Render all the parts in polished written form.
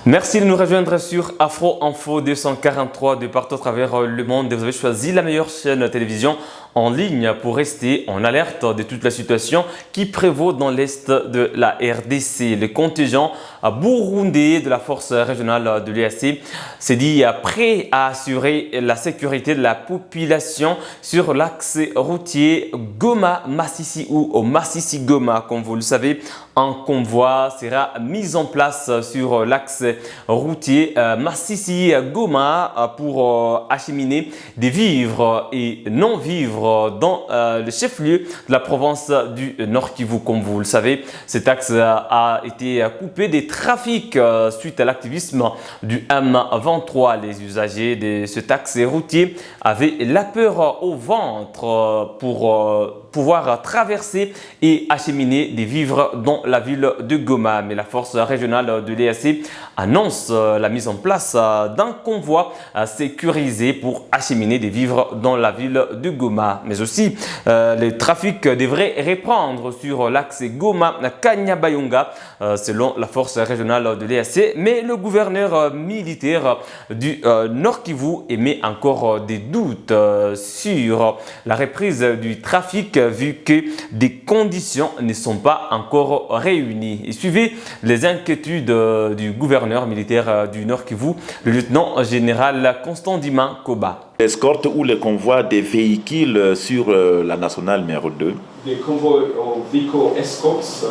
Merci de nous rejoindre sur Afro Info 243 de partout à travers le monde. Vous avez choisi la meilleure chaîne de télévision en ligne pour rester en alerte de toute la situation qui prévaut dans l'est de la RDC. Le contingent burundais de la force régionale de l'EAC s'est dit prêt à assurer la sécurité de la population sur l'axe routier Goma-Massissi ou Massissi-Goma. Comme vous le savez, un convoi sera mis en place sur l'axe routier Massissi-Goma pour acheminer des vivres et non-vivres dans le chef-lieu de la province du Nord Kivu. Comme vous le savez, cet axe a été coupé des trafics suite à l'activisme du M23. Les usagers de cet axe routier avaient la peur au ventre pour pouvoir traverser et acheminer des vivres dans la ville de Goma. Mais la force régionale de l'EAC annonce la mise en place d'un convoi sécurisé pour acheminer des vivres dans la ville de Goma. Mais aussi, le trafic devrait reprendre sur l'axe Goma-Kanyabayonga selon la force régionale de l'EAC. Mais le gouverneur militaire du Nord Kivu émet encore des doutes sur la reprise du trafic vu que des conditions ne sont pas encore réunies. Et suivez les inquiétudes du gouverneur militaire du Nord Kivu, le lieutenant général Constant Ndima Koba. L'escorte ou le convoi des véhicules sur la nationale numéro 2. The convoy of vehicle escorts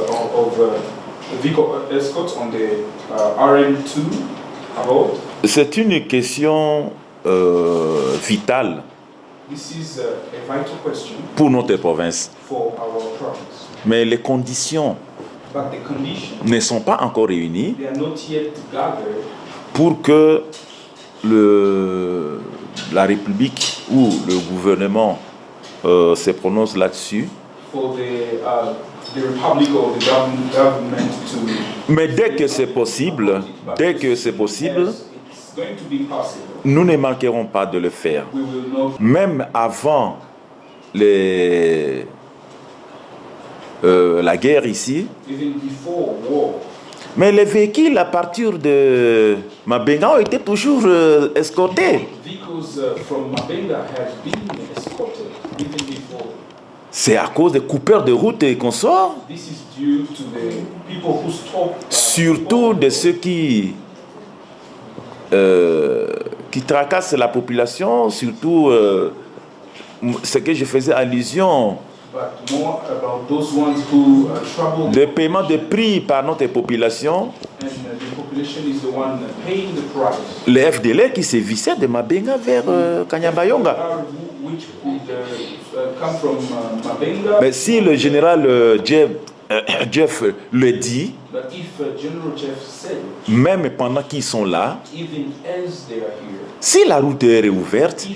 on the RM2 about. C'est une question vitale. This is a vital question pour notre province. For our province. Mais les conditions But the conditions ne sont pas encore réunies they are not yet gathered pour que la République ou le gouvernement se prononce là-dessus. For the Republic or the government to. Mais dès que c'est possible, nous ne manquerons pas de le faire. Même avant la guerre ici. Mais les véhicules à partir de Mabenga ont été toujours escortés. C'est à cause des coupeurs de route et consorts. Surtout de ceux qui tracassent la population, surtout ce que je faisais allusion. Le paiement de prix par notre population. Les FDL qui se vissaient de Mabenga vers Kanyabayonga. Mais si le général Jeff le dit, même pendant qu'ils sont là, si la route est réouverte,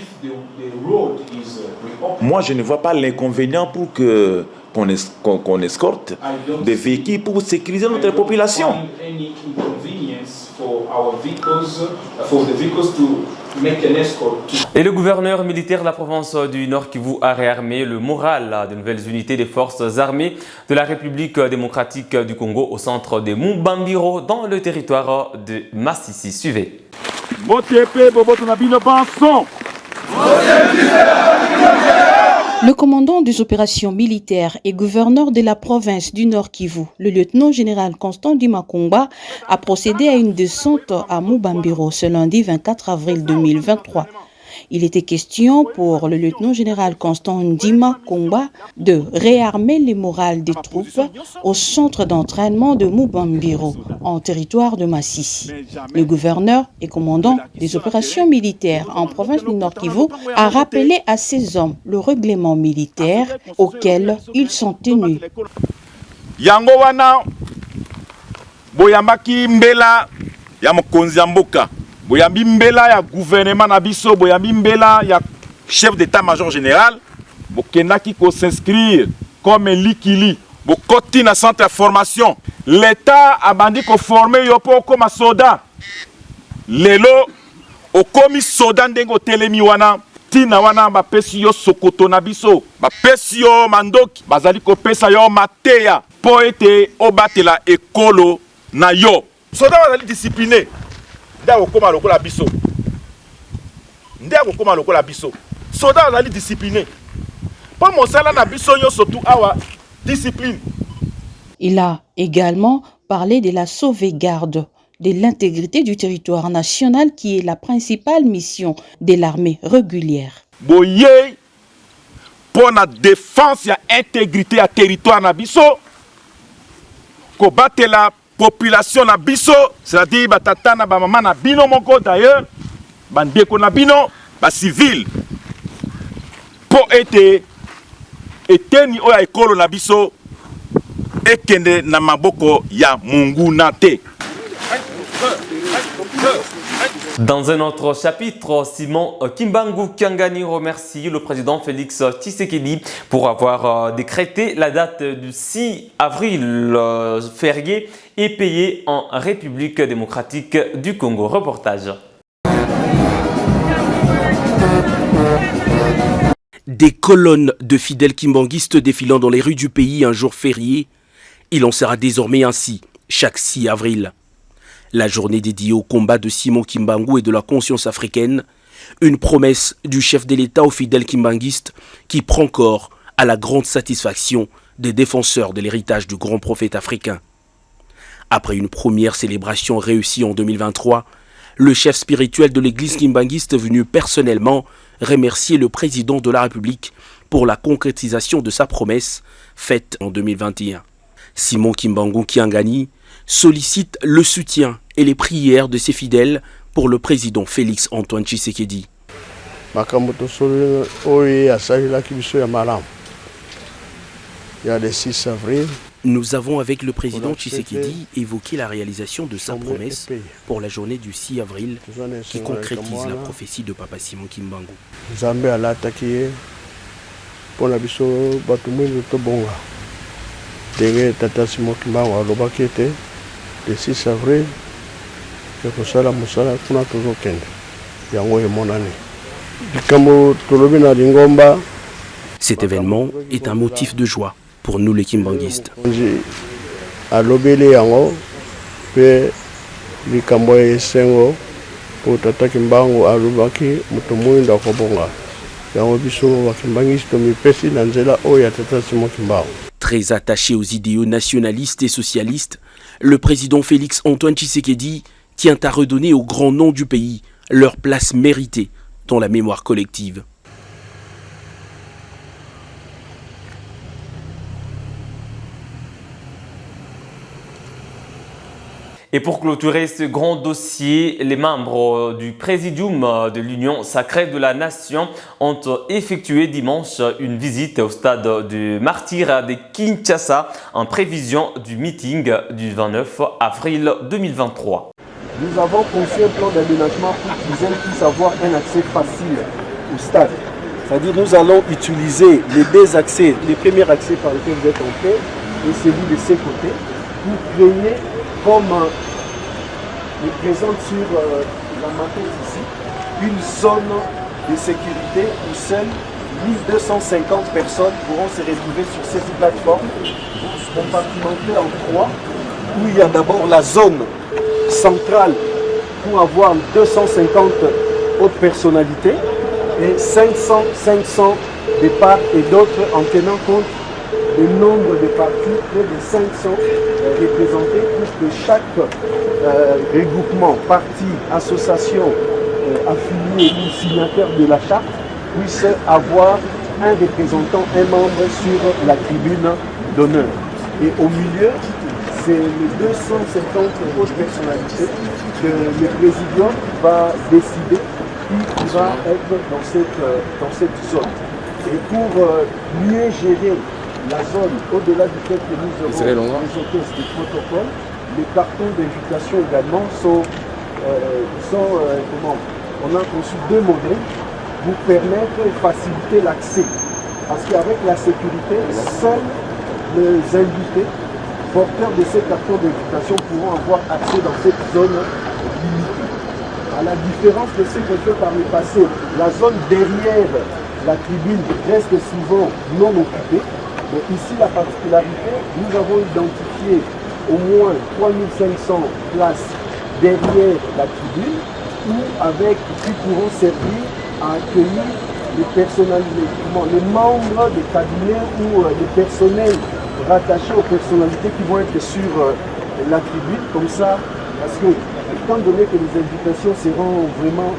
moi je ne vois pas l'inconvénient pour qu'on escorte des véhicules pour sécuriser notre population. Et le gouverneur militaire de la province du Nord Kivu a réarmé le moral de nouvelles unités des forces armées de la République démocratique du Congo au centre de Mubambiro dans le territoire de Massissi. Suivez. Le commandant des opérations militaires et gouverneur de la province du Nord Kivu, le lieutenant général Constant Ndima Koba, a procédé à une descente à Mubambiro ce lundi 24 avril 2023. Il était question pour le lieutenant général Constant Ndima Koba de réarmer le moral des troupes au centre d'entraînement de Mubambiro, en territoire de Massissi. Le gouverneur et commandant des opérations militaires en province du Nord Kivu a rappelé à ses hommes le règlement militaire auquel ils sont tenus. Yango wana boyambaki mbela ya mokonzi mboka. Boyambi mbela ya gouvernement na biso, boyambi mbela ya chef d'état-major général, bokendaki ko s'inscrire comme likili, bokoti na centre de formation. L'état a bandi ko former yo po comme soda. Lelo okomi soda ndengo telemi wana tina wana bapesi yo sokoto na biso, bapesi yo mandoki, bazali ko pesa yo mateya po ete obatela ekolo na yo. Soda bazali discipliné. Ndako koma lokola biso. Ndako koma lokola biso. Soda azali discipliné. Pas mon sala na biso yo surtout awa discipline. Il a également parlé de la sauvegarde de l'intégrité du territoire national qui est la principale mission de l'armée régulière. Boye pour la défense et l'intégrité du territoire na biso, ko battre la population na biso, c'est-à-dire batata na ba maman na bino moko d'ailleurs, bandeko na bino, ba civil. Pour être eteni oya ekolo na biso ekende na maboko ya munguna te. Dans un autre chapitre, Simon Kimbangu Kiangani remercie le président Félix Tshisekedi pour avoir décrété la date du 6 avril férié et payé en République démocratique du Congo. Reportage. Des colonnes de fidèles kimbanguistes défilant dans les rues du pays un jour férié, il en sera désormais ainsi chaque 6 avril. La journée dédiée au combat de Simon Kimbangu et de la conscience africaine, une promesse du chef de l'État aux fidèles kimbanguistes qui prend corps à la grande satisfaction des défenseurs de l'héritage du grand prophète africain. Après une première célébration réussie en 2023, le chef spirituel de l'église kimbanguiste est venu personnellement remercier le président de la République pour la concrétisation de sa promesse faite en 2021. Simon Kimbangu Kiangani sollicite le soutien et les prières de ses fidèles pour le président Félix Antoine Tshisekedi. Nous avons avec le président Tshisekedi évoqué la réalisation de sa promesse pour la journée du 6 avril qui concrétise la prophétie de Papa Simon Kimbangu. Tata Simon Kimbangu alobaki ete le 6 avril ekosala mosala kuna tozokende yango emonani likambo tolobi na lingomba. Cet événement est un motif de joie pour nous les kimbanguistes. Alobeli yango pe likambo esengo po Tata Kimbangu alobaki moto moyindo akobonga yango biso bakimbangiste mipesi na nzela oyo ya Tata Simon Kimbangu. Très attaché aux idéaux nationalistes et socialistes, le président Félix Antoine Tshisekedi tient à redonner aux grands noms du pays leur place méritée dans la mémoire collective. Et pour clôturer ce grand dossier, les membres du Présidium de l'Union sacrée de la Nation ont effectué dimanche une visite au stade du Martyr de Kinshasa en prévision du meeting du 29 avril 2023. Nous avons conçu un plan d'aménagement pour qu'ils puissent avoir un accès facile au stade. C'est-à-dire nous allons utiliser les deux accès, les premiers accès par lesquels vous êtes entrés et celui de ces côtés pour créer, comme il présente sur la maquette ici, une zone de sécurité où seules 1250 personnes pourront se retrouver sur cette plateforme, compartimentée en trois, où il y a d'abord la zone centrale pour avoir 250 autres personnalités et 500 de part et d'autre en tenant compte du nombre de partis, près de 500 représentés pour que chaque regroupement, parti, association, affilié ou signataire de la charte puisse avoir un représentant, un membre sur la tribune d'honneur. Et au milieu, c'est les 250 autres personnalités que le président va décider qui va être dans cette zone. Et pour mieux gérer la zone au-delà du fait que nous avons réseauté ce protocole, les cartons d'invitation également sont on a conçu deux modèles pour permettre et faciliter l'accès. Parce qu'avec la sécurité, seuls les invités porteurs de ces cartons d'invitation pourront avoir accès dans cette zone limitée. À la différence de ce qu'on fait par le passé, la zone derrière la tribune reste souvent non occupée. Mais ici, la particularité, nous avons identifié au moins 3500 places derrière la tribune ou avec qui pourront servir à accueillir les personnalités, les membres des cabinets ou les personnels rattachés aux personnalités qui vont être sur la tribune, comme ça, parce que étant donné que les invitations seront vraiment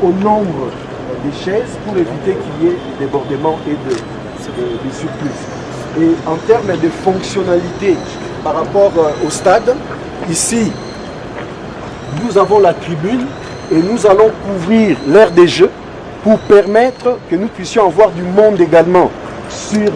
au nombre des chaises pour éviter qu'il y ait des débordements et des surplus. Et en termes de fonctionnalité par rapport au stade, ici, nous avons la tribune et nous allons couvrir l'aire des jeux pour permettre que nous puissions avoir du monde également sur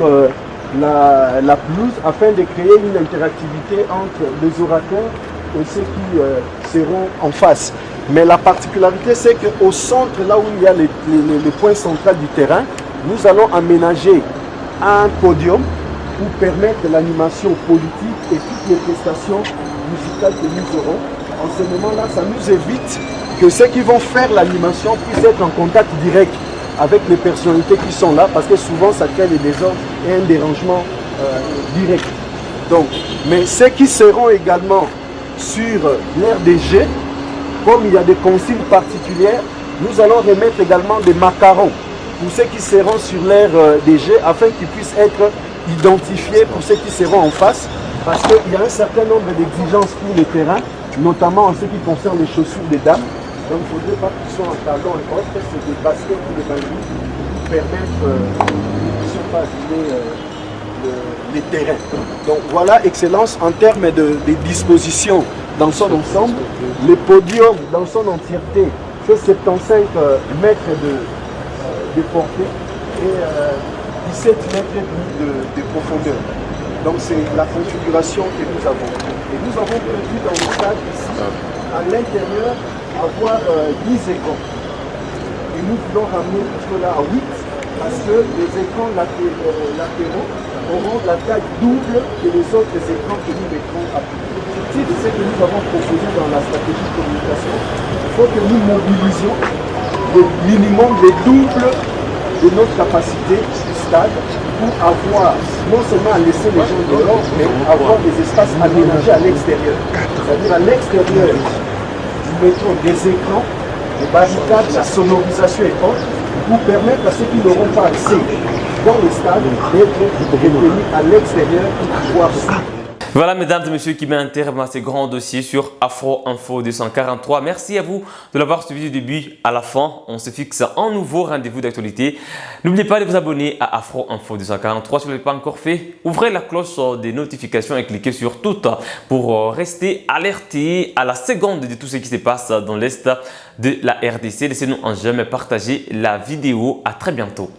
la pelouse afin de créer une interactivité entre les orateurs et ceux qui seront en face. Mais la particularité, c'est qu'au centre, là où il y a les points centraux du terrain, nous allons aménager un podium pour permettre l'animation politique et toutes les prestations musicales que nous aurons. En ce moment-là, ça nous évite que ceux qui vont faire l'animation puissent être en contact direct avec les personnalités qui sont là, parce que souvent ça crée des désordres et un dérangement direct. Donc, mais ceux qui seront également sur l'aire des jeux, comme il y a des consignes particulières, nous allons remettre également des macarons pour ceux qui seront sur l'aire des jeux, afin qu'ils puissent être identifiés pour ceux qui seront en face, parce qu'il y a un certain nombre d'exigences pour le terrain, notamment en ce qui concerne les chaussures des dames. Donc il ne faudrait pas qu'ils soient en talons et autres, c'est des baskets ou des bandits pour permettre de ne pas jouer les terrains. Donc voilà, Excellence, en termes de dispositions dans son ensemble, le podium dans son entièreté fait 75 mètres de portée et 17 mètres de profondeur. Donc c'est la configuration que nous avons. Et nous avons prévu dans le stade ici, à l'intérieur, avoir 10 écrans. Et nous voulons ramener cela à 8 parce que les écrans latéraux auront la taille double que les autres écrans que nous mettrons à pied. L'objectif, c'est que nous avons proposé dans la stratégie de communication, il faut que nous mobilisions le minimum le double de notre capacité du stade pour avoir, non seulement à laisser les gens dehors, mais avoir des espaces aménagés à l'extérieur. C'est-à-dire à l'extérieur, nous mettons des écrans, des barricades, la sonorisation et autres, pour permettre à ceux qui n'auront pas accès dans le stade d'être retenus à l'extérieur pour pouvoir suivre. Voilà, mesdames et messieurs, qui met un terme à ces grands dossiers sur Afro Info 243. Merci à vous de l'avoir suivi du début à la fin. On se fixe un nouveau rendez-vous d'actualité. N'oubliez pas de vous abonner à Afro Info 243 si vous ne l'avez pas encore fait. Ouvrez la cloche des notifications et cliquez sur toutes pour rester alerté à la seconde de tout ce qui se passe dans l'Est de la RDC. Laissez-nous un j'aime et partagez la vidéo. À très bientôt.